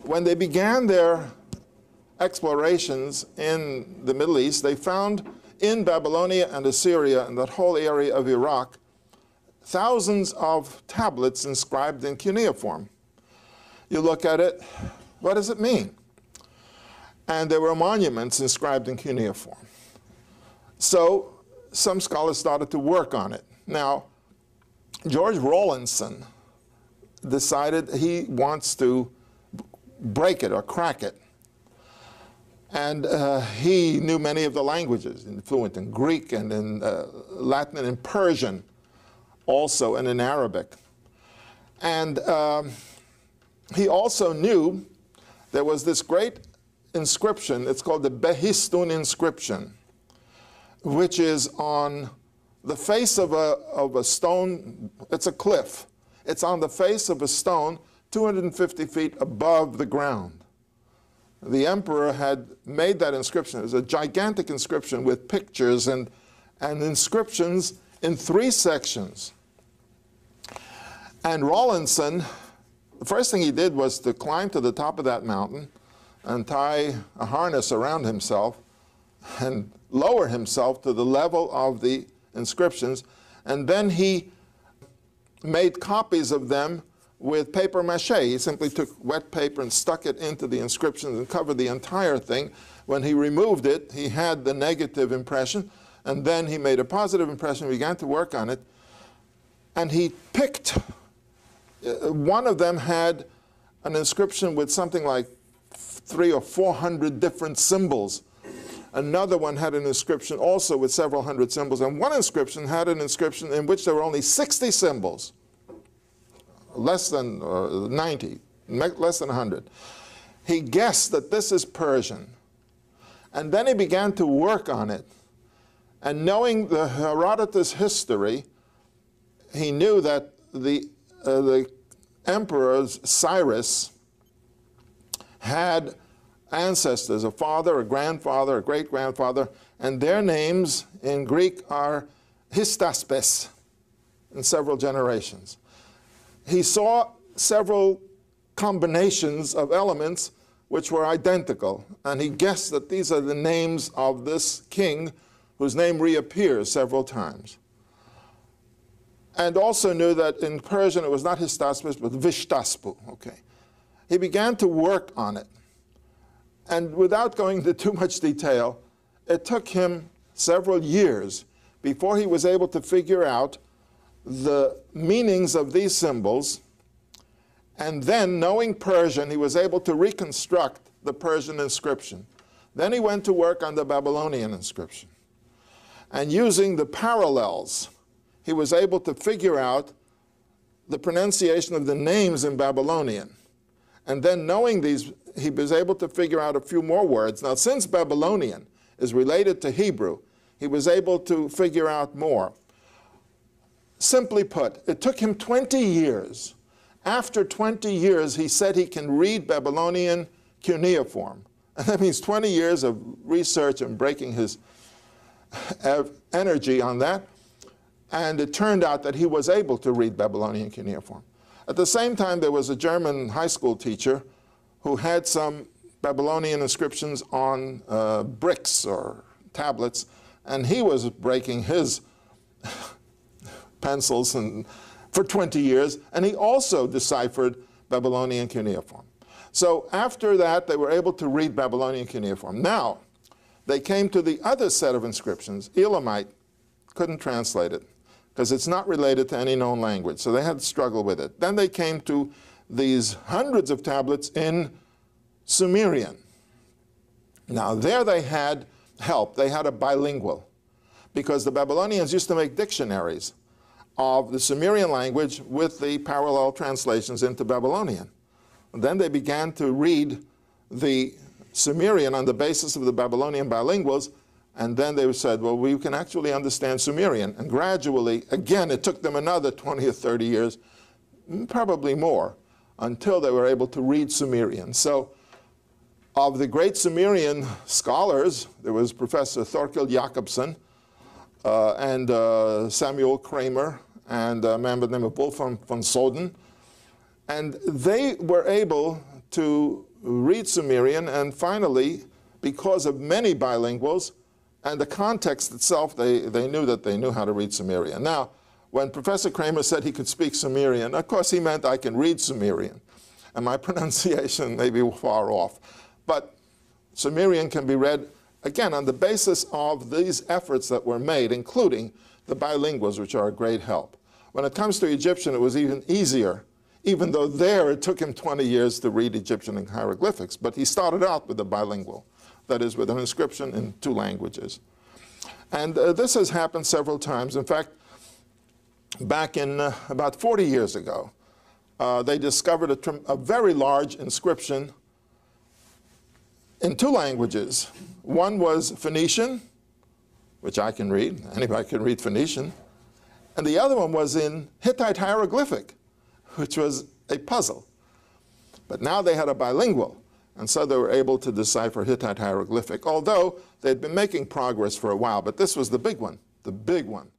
when they began their explorations in the Middle East, they found in Babylonia and Assyria and that whole area of Iraq thousands of tablets inscribed in cuneiform. You look at it, what does it mean? And there were monuments inscribed in cuneiform. So some scholars started to work on it. Now, George Rawlinson decided he wants to break it or crack it. And he knew many of the languages, fluent in Greek and in Latin and in Persian also, and in Arabic. And he also knew there was this great inscription, it's called the Behistun inscription, which is on the face of a stone. It's a cliff. It's on the face of a stone 250 feet above the ground. The emperor had made that inscription. It was a gigantic inscription with pictures and inscriptions in 3 sections. And Rawlinson, the first thing he did was to climb to the top of that mountain and tie a harness around himself and lower himself to the level of the inscriptions. And then he made copies of them with paper mache. He simply took wet paper and stuck it into the inscriptions and covered the entire thing. When he removed it, he had the negative impression, and then he made a positive impression, began to work on it, and he picked, one of them had an inscription with something like 300 or 400 different symbols. Another one had an inscription also with several hundred symbols, and one inscription had an inscription in which there were only 60 symbols. Less than 90, less than 100. He guessed that this is Persian. And then he began to work on it. And knowing the Herodotus history, he knew that the emperor Cyrus had ancestors, a father, a grandfather, a great-grandfather, and their names in Greek are histaspes in several generations. He saw several combinations of elements which were identical, and he guessed that these are the names of this king whose name reappears several times. And also knew that in Persian it was not histaspes but vishtaspu. Okay. He began to work on it. And without going into too much detail, it took him several years before he was able to figure out the meanings of these symbols, and then, knowing Persian, he was able to reconstruct the Persian inscription. Then he went to work on the Babylonian inscription. And using the parallels, he was able to figure out the pronunciation of the names in Babylonian. And then knowing these, he was able to figure out a few more words. Now, since Babylonian is related to Hebrew, he was able to figure out more. Simply put, it took him 20 years. After 20 years, he said he can read Babylonian cuneiform. And that means 20 years of research and breaking his energy on that. And it turned out that he was able to read Babylonian cuneiform. At the same time, there was a German high school teacher who had some Babylonian inscriptions on bricks or tablets, and he was breaking his pencils for 20 years, and he also deciphered Babylonian cuneiform. So after that, they were able to read Babylonian cuneiform. Now, they came to the other set of inscriptions. Elamite couldn't translate it because it's not related to any known language, so they had to struggle with it. Then they came to these hundreds of tablets in Sumerian. Now, there they had help. They had a bilingual, because the Babylonians used to make dictionaries of the Sumerian language with the parallel translations into Babylonian. And then they began to read the Sumerian on the basis of the Babylonian bilinguals, and then they said, well, we can actually understand Sumerian. And gradually, again, it took them another 20 or 30 years, probably more, until they were able to read Sumerian. So of the great Sumerian scholars, there was Professor Thorkild Jakobsen and Samuel Kramer, and a man by the name of Wolfram von Soden. And they were able to read Sumerian, and finally, because of many bilinguals and the context itself, they knew that they knew how to read Sumerian. Now, when Professor Kramer said he could speak Sumerian, of course he meant I can read Sumerian, and my pronunciation may be far off. But Sumerian can be read, again, on the basis of these efforts that were made, including the bilinguals, which are a great help. When it comes to Egyptian, it was even easier, even though there it took him 20 years to read Egyptian and hieroglyphics. But he started out with the bilingual, that is, with an inscription in 2 languages. And this has happened several times. In fact, back in about 40 years ago, they discovered a very large inscription in 2 languages. One was Phoenician, which I can read. Anybody can read Phoenician. And the other one was in Hittite hieroglyphic, which was a puzzle. But now they had a bilingual, and so they were able to decipher Hittite hieroglyphic, although they'd been making progress for a while. But this was the big one, the big one.